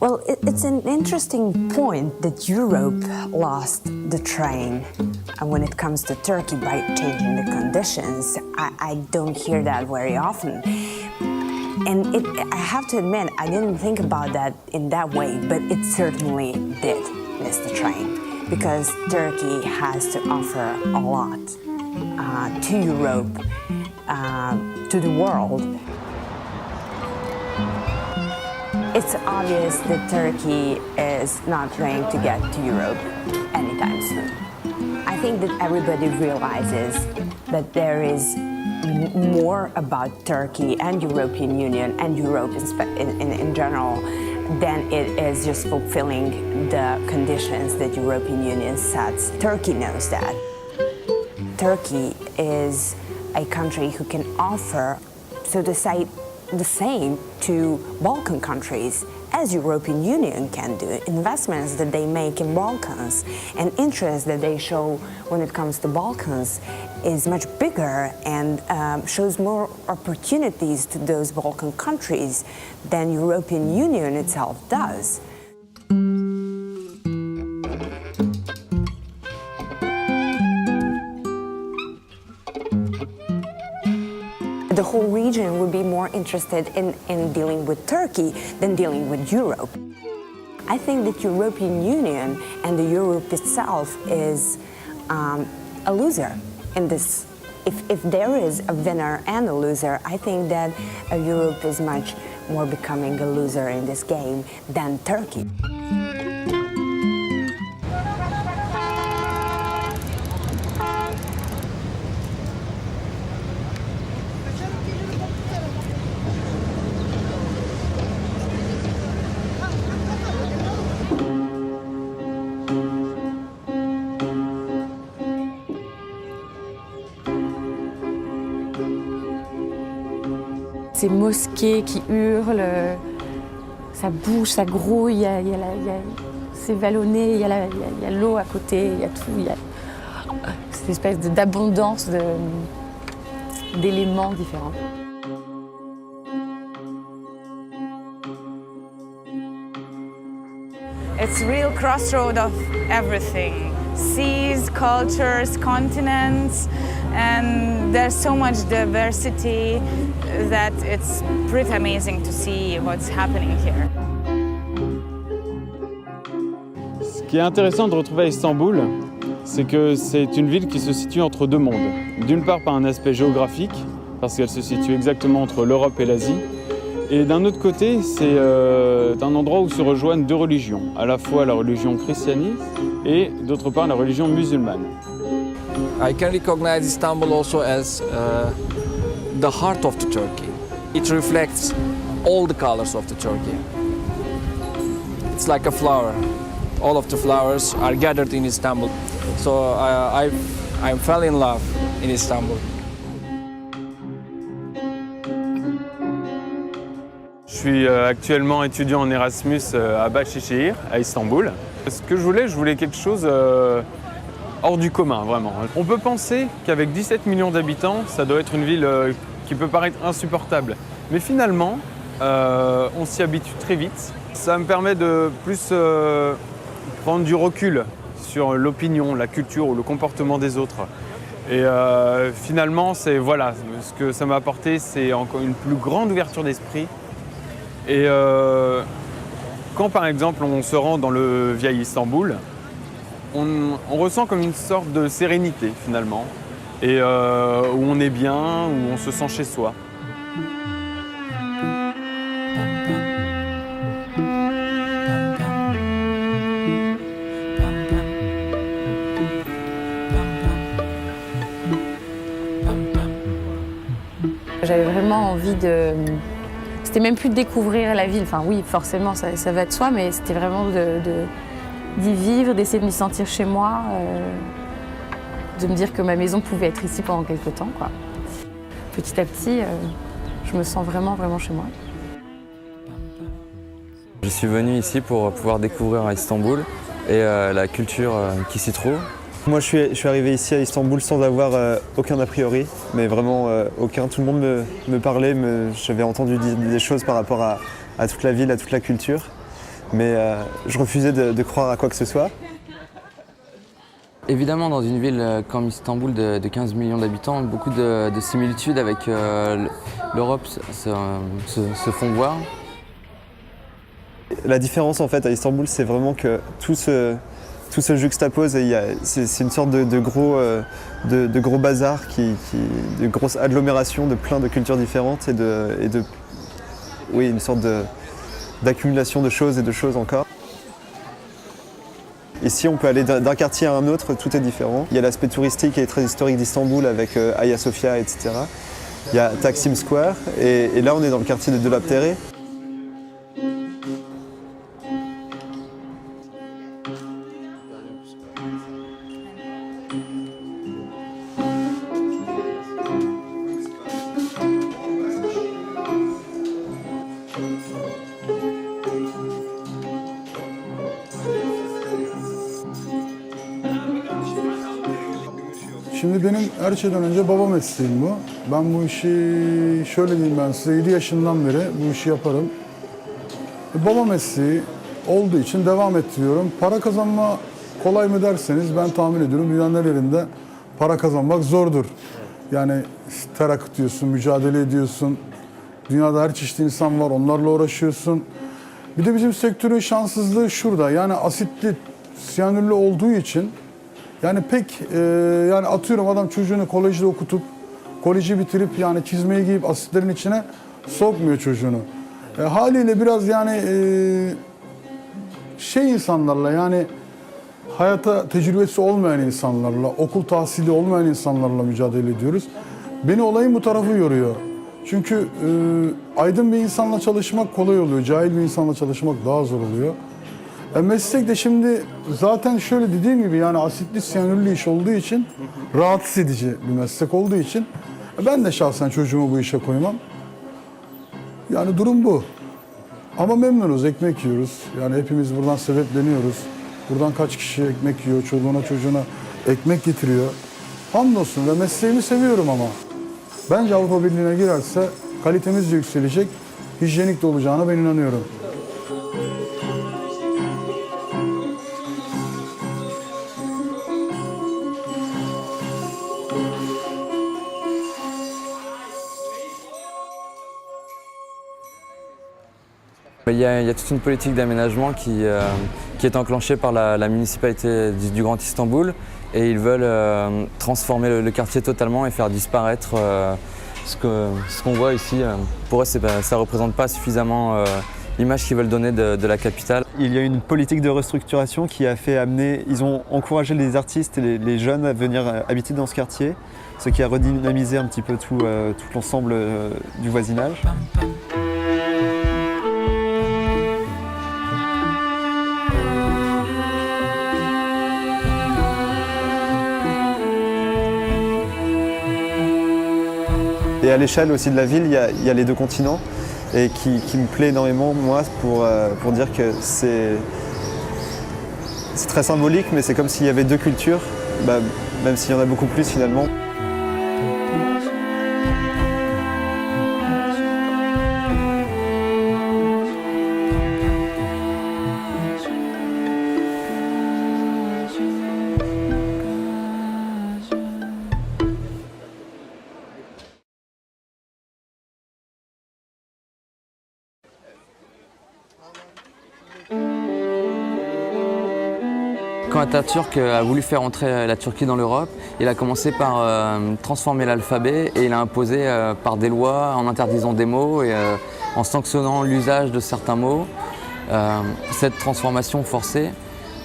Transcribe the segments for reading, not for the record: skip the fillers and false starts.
Well, it's an interesting point that Europe lost the train when it comes to Turkey by changing the conditions. I don't hear that very often. And I have to admit, I didn't think about that in that way, but it certainly did miss the train because Turkey has to offer a lot to Europe, to the world. It's obvious that Turkey is not going to get to Europe anytime soon. I think that everybody realizes that there is more about Turkey and European Union and Europe in general than it is just fulfilling the conditions that European Union sets. Turkey knows that. Turkey is a country who can offer, so to say, the same to Balkan countries as European Union can do. Investments that they make in Balkans and interest that they show when it comes to Balkans is much bigger and shows more opportunities to those Balkan countries than European Union itself does. The whole region would be more interested in dealing with Turkey than dealing with Europe. I think that European Union and the Europe itself is a loser in this. If there is a winner and a loser, I think that Europe is much more becoming a loser in this game than Turkey. Ces mosquées qui hurlent, ça bouge, ça grouille, c'est vallonné, il y a l'eau à côté, il y a tout, il y a cette espèce d'abondance d'éléments différents. It's a real crossroad of everything. Seas, cultures, continents, and there's so much diversity that it's pretty amazing to see what's happening here. Ce qui est intéressant de retrouver à Istanbul, c'est que c'est une ville qui se situe entre deux mondes. D'une part par un aspect géographique, parce qu'elle se situe exactement entre l'Europe et l'Asie, et d'un autre côté, c'est un endroit où se rejoignent deux religions, à la fois la religion christianiste et d'autre part la religion musulmane. I can recognize Istanbul also as the heart of the Turkey. It reflects all the colors of the Turkey. It's like a flower. All of the flowers are gathered in Istanbul. So I fell in love in Istanbul. Je suis actuellement étudiant en Erasmus à Bahçeşehir, à Istanbul. Ce que je voulais quelque chose hors du commun, vraiment. On peut penser qu'avec 17 millions d'habitants, ça doit être une ville qui peut paraître insupportable. Mais finalement, on s'y habitue très vite. Ça me permet de plus prendre du recul sur l'opinion, la culture ou le comportement des autres. Et finalement, ce que ça m'a apporté, c'est encore une plus grande ouverture d'esprit. Et quand par exemple on se rend dans le vieil Istanbul, on ressent comme une sorte de sérénité finalement, et où on est bien, où on se sent chez soi. J'avais vraiment envie de... C'était même plus de découvrir la ville, enfin oui, forcément, ça va de soi, mais c'était vraiment d'y vivre, d'essayer de m'y sentir chez moi, de me dire que ma maison pouvait être ici pendant quelques temps, quoi. Petit à petit, je me sens vraiment, vraiment chez moi. Je suis venu ici pour pouvoir découvrir Istanbul et la culture qui s'y trouve. Moi, je suis arrivé ici à Istanbul sans avoir aucun a priori, mais vraiment aucun. Tout le monde me parlait, j'avais entendu des choses par rapport à toute la ville, à toute la culture. mais je refusais de croire à quoi que ce soit. Évidemment, dans une ville comme Istanbul de 15 millions d'habitants, beaucoup de similitudes avec l'Europe se font voir. La différence en fait à Istanbul, c'est vraiment que tout se juxtapose et c'est une sorte de gros bazar, de grosse agglomération de plein de cultures différentes oui, une sorte d'accumulation de choses et de choses encore. Ici, on peut aller d'un quartier à un autre, tout est différent. Il y a l'aspect touristique et très historique d'Istanbul avec Hagia Sophia, etc. Il y a Taksim Square et là, on est dans le quartier de Dolapdere. Şimdi benim her şeyden önce baba mesleğim bu. Ben bu işi şöyle diyeyim ben size 7 yaşından beri bu işi yaparım. Baba mesleği olduğu için devam ettiriyorum. Para kazanma kolay mı derseniz ben tahmin ediyorum dünyanın her yerinde para kazanmak zordur. Yani ter akıtıyorsun, mücadele ediyorsun. Dünyada her çeşit insan var, onlarla uğraşıyorsun. Bir de bizim sektörün şanssızlığı şurada. Yani asitli, siyanürlü olduğu için yani pek yani atıyorum adam çocuğunu kolejde okutup koleji bitirip yani çizmeyi giyip asitlerin içine sokmuyor çocuğunu. Haliyle biraz yani şey insanlarla yani hayata tecrübesi olmayan insanlarla, okul tahsili olmayan insanlarla mücadele ediyoruz. Beni olayın bu tarafı yoruyor. Çünkü aydın bir insanla çalışmak kolay oluyor, cahil bir insanla çalışmak daha zor oluyor. Meslek de şimdi zaten şöyle dediğim gibi yani asitli siyanürlü iş olduğu için rahatsız edici bir meslek olduğu için ben de şahsen çocuğumu bu işe koymam. Yani durum bu. Ama memnunuz, ekmek yiyoruz. Yani hepimiz buradan sebepleniyoruz. Buradan kaç kişi ekmek yiyor, çoluğuna çocuğuna ekmek getiriyor. Hamdolsun ve mesleğimi seviyorum ama. Bence Avrupa Birliği'ne girerse kalitemiz de yükselecek, hijyenik de olacağına ben inanıyorum. Il y a toute une politique d'aménagement qui est enclenchée par la municipalité du Grand Istanbul et ils veulent transformer le quartier totalement et faire disparaître ce qu'on voit ici. Pour eux, ça ne représente pas suffisamment l'image qu'ils veulent donner de la capitale. Il y a une politique de restructuration qui a fait amener, ils ont encouragé les artistes et les jeunes à venir habiter dans ce quartier, ce qui a redynamisé un petit peu tout l'ensemble du voisinage. Et à l'échelle aussi de la ville, il y a les deux continents et qui me plaît énormément, moi, pour dire que c'est très symbolique, mais c'est comme s'il y avait deux cultures, même s'il y en a beaucoup plus finalement. Quand Atatürk a voulu faire entrer la Turquie dans l'Europe, il a commencé par transformer l'alphabet et il a imposé par des lois en interdisant des mots et en sanctionnant l'usage de certains mots. Cette transformation forcée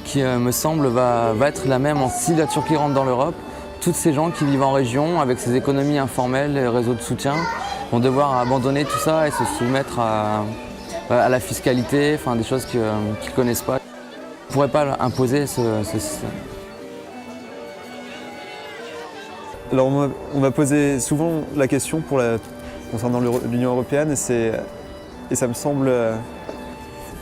qui me semble va être la même si la Turquie rentre dans l'Europe. Toutes ces gens qui vivent en région avec ces économies informelles, les réseaux de soutien, vont devoir abandonner tout ça et se soumettre à la fiscalité, enfin des choses qu'ils ne connaissent pas. On ne pourrait pas imposer ce système. Alors on m'a posé souvent la question concernant l'Union européenne et ça me semble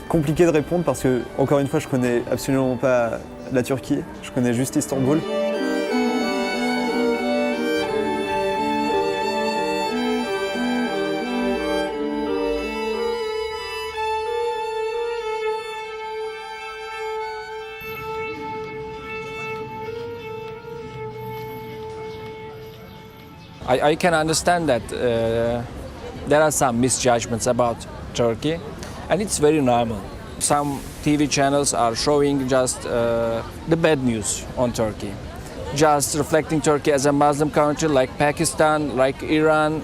compliqué de répondre parce que, encore une fois, je connais absolument pas la Turquie, je connais juste Istanbul. I can understand that there are some misjudgments about Turkey, and it's very normal. Some TV channels are showing just the bad news on Turkey, just reflecting Turkey as a Muslim country like Pakistan, like Iran.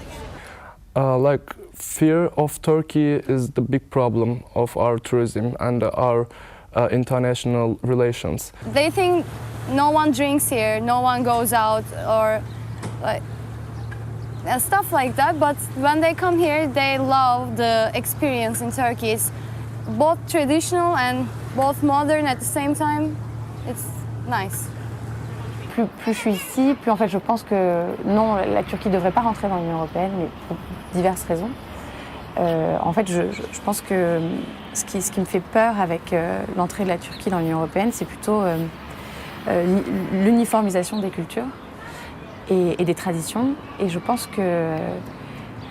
Like fear of Turkey is the big problem of our tourism and our international relations. They think no one drinks here, no one goes out, or like stuff like that. But when they come here, they love the experience in Turkey. It's both traditional and both modern at the same time. It's nice. Plus je suis ici, plus en fait je pense que non, la Turquie ne devrait pas rentrer dans l'Union européenne, mais pour diverses raisons. En fait, je pense que ce qui me fait peur avec l'entrée de la Turquie dans l'Union européenne, c'est plutôt l'uniformisation des cultures et des traditions. Et je pense que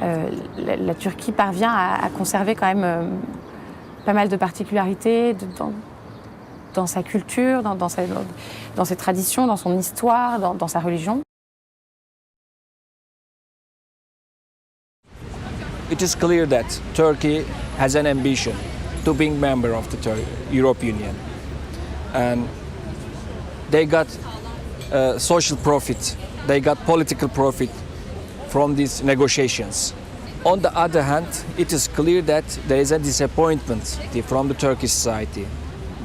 la Turquie parvient à conserver quand même pas mal de particularités dans sa culture, dans ses traditions, dans son histoire, dans sa religion. It is clear that Turkey has an ambition to be a member of the European Union. And they got social profit, they got political profit from these negotiations. On the other hand, it is clear that there is a disappointment from the Turkish society.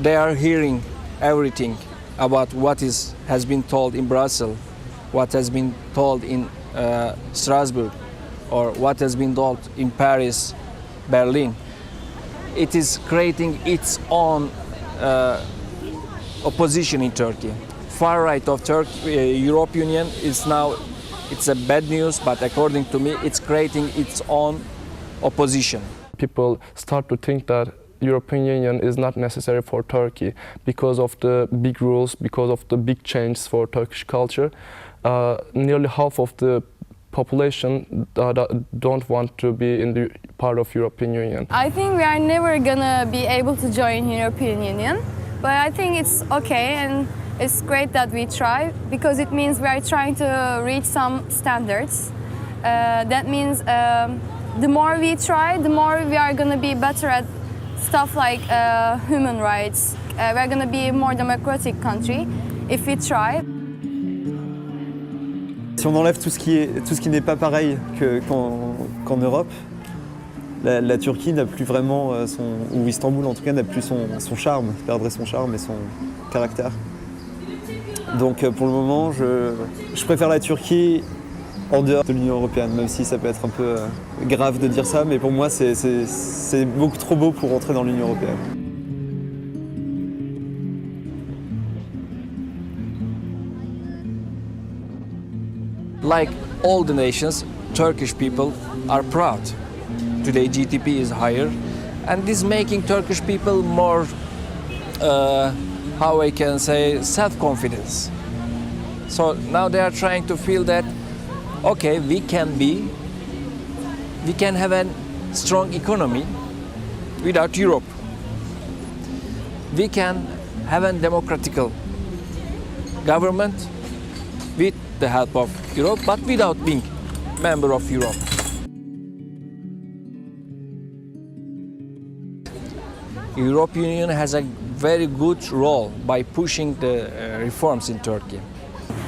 They are hearing everything about what has been told in Brussels, what has been told in Strasbourg, or what has been told in Paris, Berlin. It is creating its own opposition in Turkey. Far right of Turkey, European Union is now, it's a bad news, but according to me, it's creating its own opposition. People start to think that European Union is not necessary for Turkey because of the big rules, because of the big changes for Turkish culture. Nearly half of the population don't want to be in the part of European Union. I think we are never gonna be able to join European Union, but I think it's okay and it's great that we try because it means we are trying to reach some standards. That means the more we try, the more we are gonna be better at stuff like human rights. We're gonna be a more democratic country if we try. Si on enlève tout ce qui n'est pas pareil qu'en Europe, la Turquie n'a plus vraiment ou Istanbul en tout cas n'a plus son charme, perdrait son charme et son caractère. Donc pour le moment, je préfère la Turquie en dehors de l'Union européenne, même si ça peut être un peu grave de dire ça, mais pour moi c'est beaucoup trop beau pour rentrer dans l'Union européenne. Like all the nations, Turkish people are proud. Today GDP is higher, and this making Turkish people more, how I can say, self-confidence. So now they are trying to feel that, okay, we can have a strong economy without Europe. We can have a democratic government with the help of Europe, but without being member of Europe. European Union has a very good role by pushing the reforms in Turkey.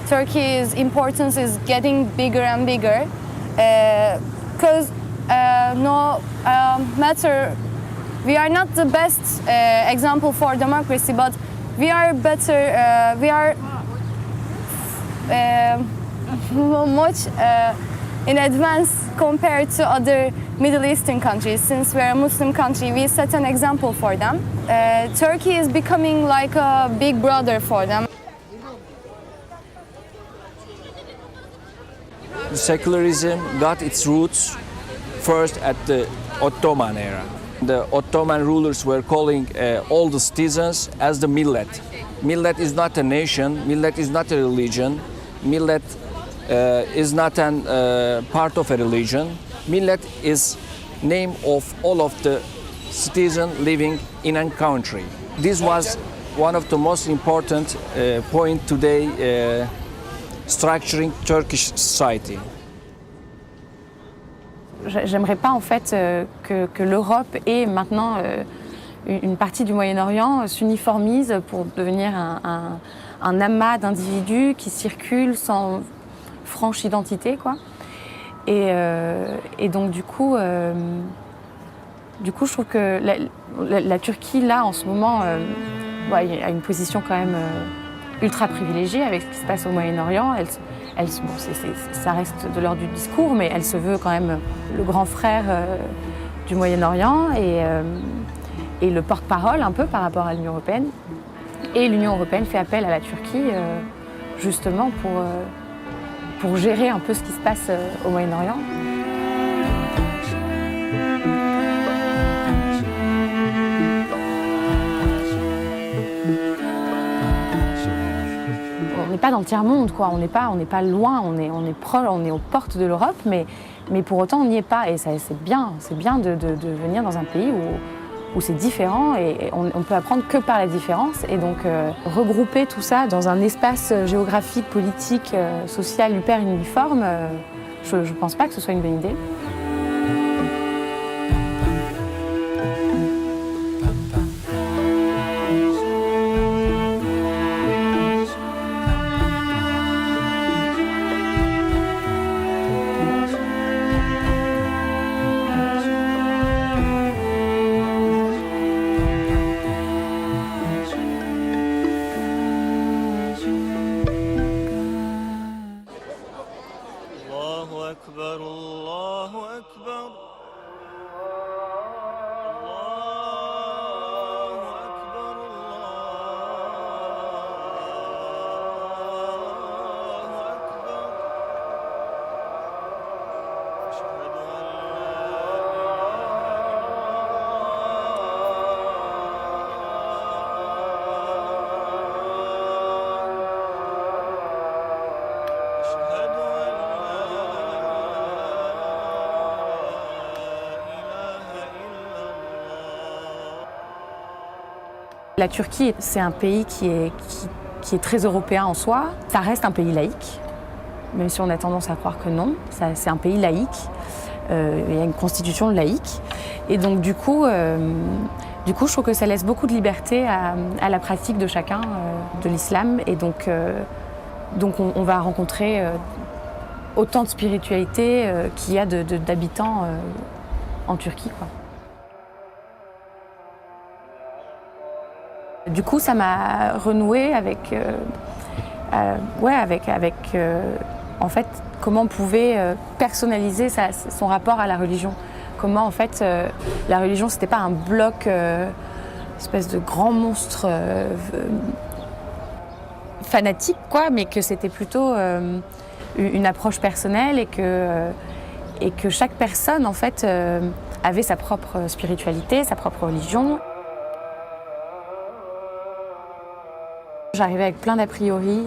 Turkey's importance is getting bigger and bigger because no matter, we are not the best example for democracy, but we are better, we are much in advance compared to other Middle Eastern countries. Since we're a Muslim country, we set an example for them. Turkey is becoming like a big brother for them. Secularism got its roots first at the Ottoman era. The Ottoman rulers were calling all the citizens as the millet. Millet is not a nation, millet is not a religion, millet is not a part of a religion. Millet is name of all of the citizens living in a country. This was one of the most important point today structuring Turkish society. j'aimerais pas en fait que l'Europe ait maintenant une partie du Moyen-Orient s'uniformise pour devenir un amas d'individus qui circulent sans franche identité, quoi. Et donc du coup, je trouve que la Turquie là en ce moment a une position quand même ultra privilégiée avec ce qui se passe au Moyen-Orient. Ça reste de l'ordre du discours, mais elle se veut quand même le grand frère du Moyen-Orient et le porte-parole un peu par rapport à l'Union européenne. Et l'Union européenne fait appel à la Turquie justement pour gérer un peu ce qui se passe au Moyen-Orient. On n'est pas dans le tiers-monde, quoi. On n'est pas loin, on est proche, on est aux portes de l'Europe, mais pour autant on n'y est pas. Et c'est bien de venir dans un pays où c'est différent et on peut apprendre que par la différence. Et donc regrouper tout ça dans un espace géographique, politique, social hyper uniforme, je ne pense pas que ce soit une bonne idée. La Turquie, c'est un pays qui est très européen en soi. Ça reste un pays laïque, même si on a tendance à croire que non. C'est un pays laïque. Il y a une constitution laïque. Et donc du coup, je trouve que ça laisse beaucoup de liberté à la pratique de chacun de l'islam. Et donc on va rencontrer autant de spiritualité qu'il y a d'habitants en Turquie, quoi. Du coup, ça m'a renoué avec en fait, comment on pouvait personnaliser son rapport à la religion. Comment, en fait, la religion, c'était pas un bloc, espèce de grand monstre fanatique, quoi, mais que c'était plutôt une approche personnelle et que chaque personne, en fait, avait sa propre spiritualité, sa propre religion. J'arrivais avec plein d'a priori.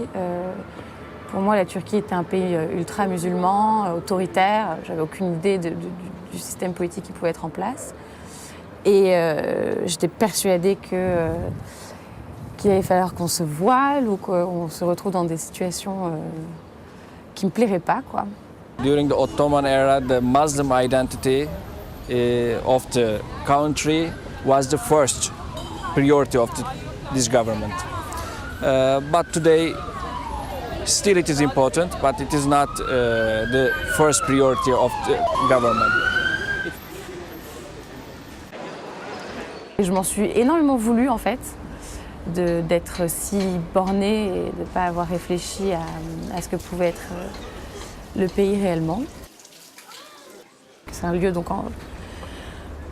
Pour moi, la Turquie était un pays ultra musulman, autoritaire. J'avais aucune idée du système politique qui pouvait être en place. Et j'étais persuadée qu'il allait falloir qu'on se voile ou qu'on se retrouve dans des situations qui ne me plairaient pas, quoi. During the Ottoman era, the Muslim identity of the country was the first priority of this government. But today, still it is important, but it is not the first priority of the government. Je m'en suis énormément voulu, en fait, d'être si bornée et de ne pas avoir réfléchi à ce que pouvait être le pays réellement. C'est un lieu, donc,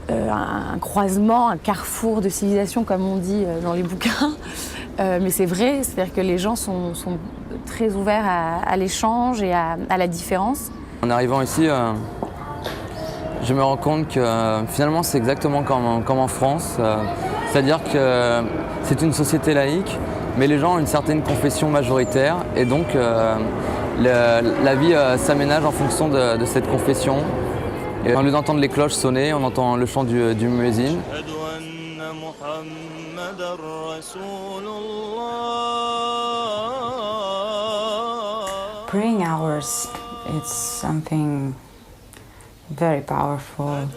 un croisement, un carrefour de civilisation, comme on dit dans les bouquins. Mais c'est vrai, c'est-à-dire que les gens sont très ouverts à l'échange et à la différence. En arrivant ici, je me rends compte que finalement c'est exactement comme en France. C'est-à-dire que c'est une société laïque, mais les gens ont une certaine confession majoritaire et donc la vie s'aménage en fonction de cette confession. Et au lieu d'entendre les cloches sonner, on entend le chant du muezzin. Praying hours, it's something very powerful.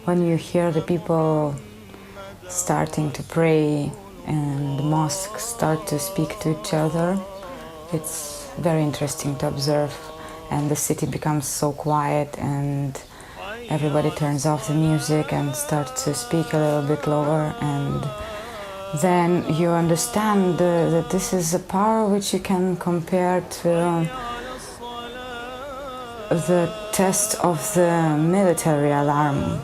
When you hear the people starting to pray and the mosques start to speak to each other, it's very interesting to observe, and the city becomes so quiet and everybody turns off the music and starts to speak a little bit lower, and then you understand that this is a power which you can compare to the test of the military alarm.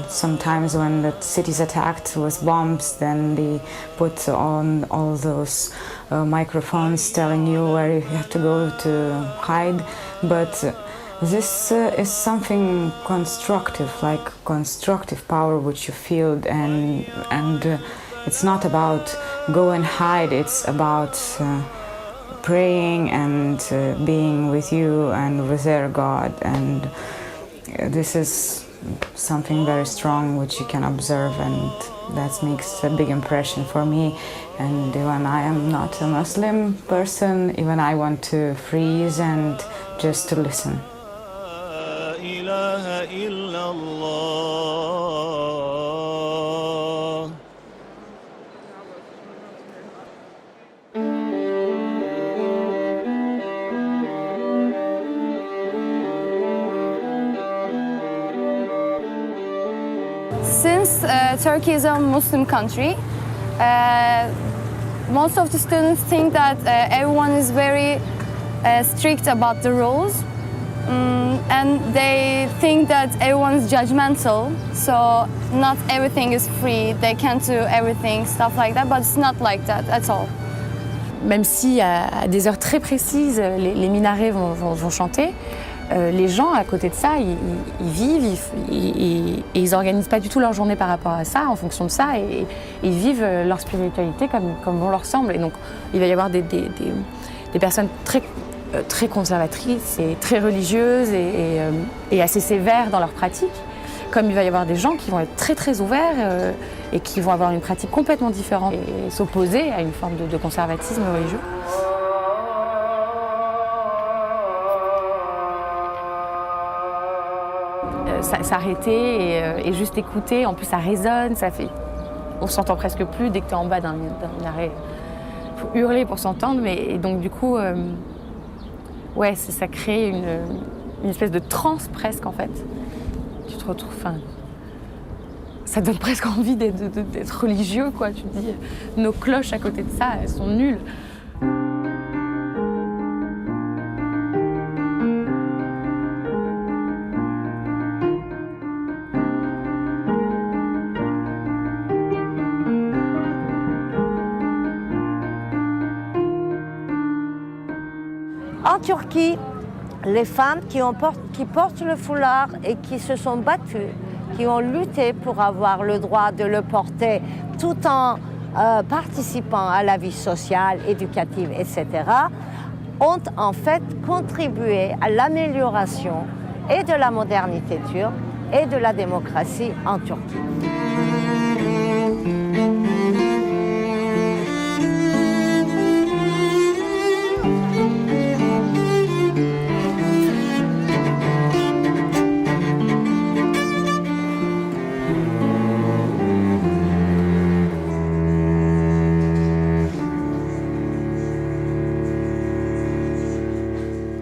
Sometimes when the city is attacked with bombs, then they put on all those microphones telling you where you have to go to hide. But this is something constructive, like constructive power which you feel, and it's not about go and hide, it's about praying and being with you and with their God, and this is something very strong which you can observe, and that makes a big impression for me. And even I am not a Muslim person, even I want to freeze and just to listen. Since Turkey is a Muslim country, most of the students think that everyone is very strict about the rules, and they think that everyone is judgmental, so not everything is free, they can't do everything, stuff like that, but it's not like that at all. Même si à des heures très précises, les minarets vont chanter, les gens à côté de ça, ils vivent et ils n'organisent pas du tout leur journée par rapport à ça, en fonction de ça, et ils vivent leur spiritualité comme bon leur semble. Et donc il va y avoir des personnes très conservatrices et très religieuses et assez sévères dans leurs pratiques, comme il va y avoir des gens qui vont être très ouverts et qui vont avoir une pratique complètement différente et s'opposer à une forme de conservatisme religieux. S'arrêter et juste écouter, en plus ça résonne, on s'entend presque plus dès que tu es en bas d'un minaret. Il faut hurler pour s'entendre, et donc du coup, ouais, ça crée une espèce de transe presque en fait. Tu te retrouves, ça donne presque envie d'être religieux, quoi. Tu te dis, nos cloches à côté de ça, elles sont nulles. En Turquie, les femmes qui portent le foulard et qui se sont battues, qui ont lutté pour avoir le droit de le porter tout en participant à la vie sociale, éducative, etc., ont en fait contribué à l'amélioration et de la modernité turque et de la démocratie en Turquie.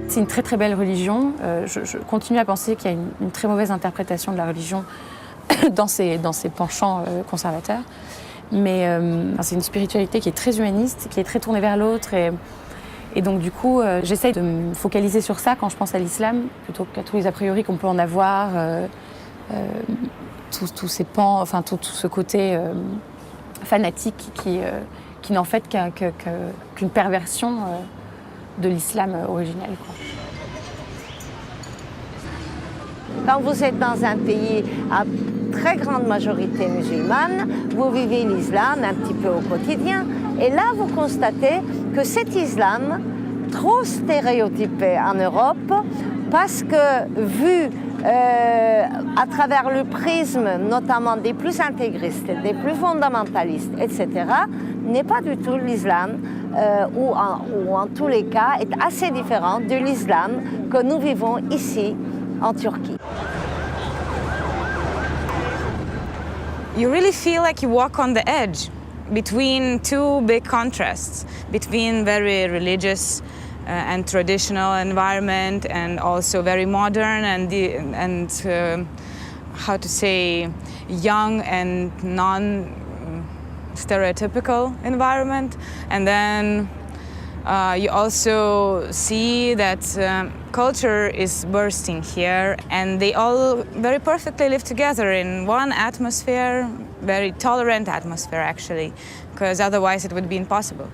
C'est une très belle religion. Je continue à penser qu'il y a une très mauvaise interprétation de la religion dans ses penchants conservateurs. Mais c'est une spiritualité qui est très humaniste, qui est très tournée vers l'autre. Et donc du coup, j'essaye de me focaliser sur ça quand je pense à l'islam, plutôt qu'à tous les a priori qu'on peut en avoir, tous ces pans, enfin tout ce côté fanatique qui n'en fait qu'une perversion de l'islam originel, quoi. Quand vous êtes dans un pays à très grande majorité musulmane, vous vivez l'islam un petit peu au quotidien, et là vous constatez que cet islam, trop stéréotypé en Europe, parce que vu à travers le prisme notamment des plus intégristes, des plus fondamentalistes, etc., n'est pas du tout l'islam, ou en tous les cas est assez différent de l'islam que nous vivons ici en Turquie. you really feel like you walk on the edge between two big contrasts, between very religious and traditional environment and also very modern and how to say, young and non-stereotypical environment. And then you also see that culture is bursting here, and they all very perfectly live together in one atmosphere, very tolerant atmosphere actually, because otherwise it would be impossible.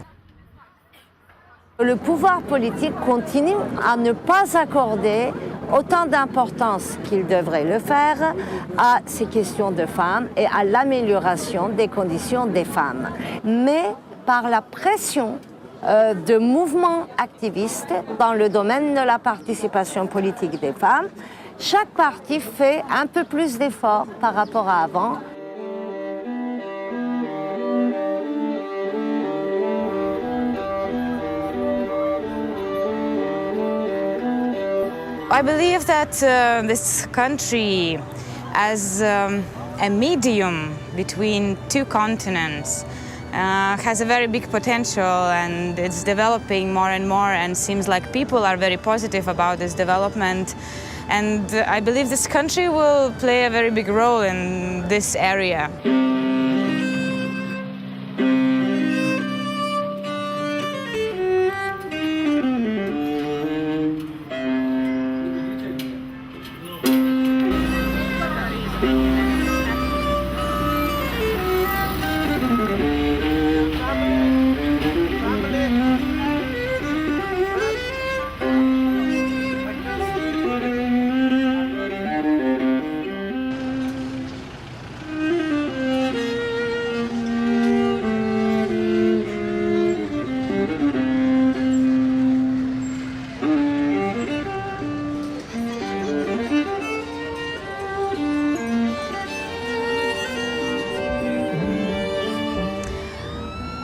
Le pouvoir politique continue à ne pas accorder autant d'importance qu'il devrait le faire à ces questions de femmes et à l'amélioration des conditions des femmes. Mais par la pression de mouvements activistes dans le domaine de la participation politique des femmes, chaque parti fait un peu plus d'efforts par rapport à avant. I believe that this country, as a medium between two continents, has a very big potential, and it's developing more and more, and seems like people are very positive about this development. And I believe this country will play a very big role in this area.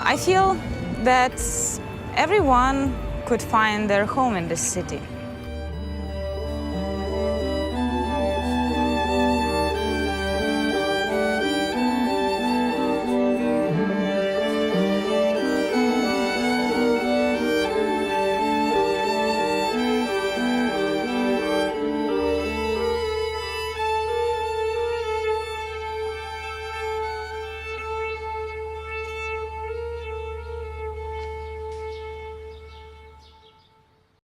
I feel that everyone could find their home in this city.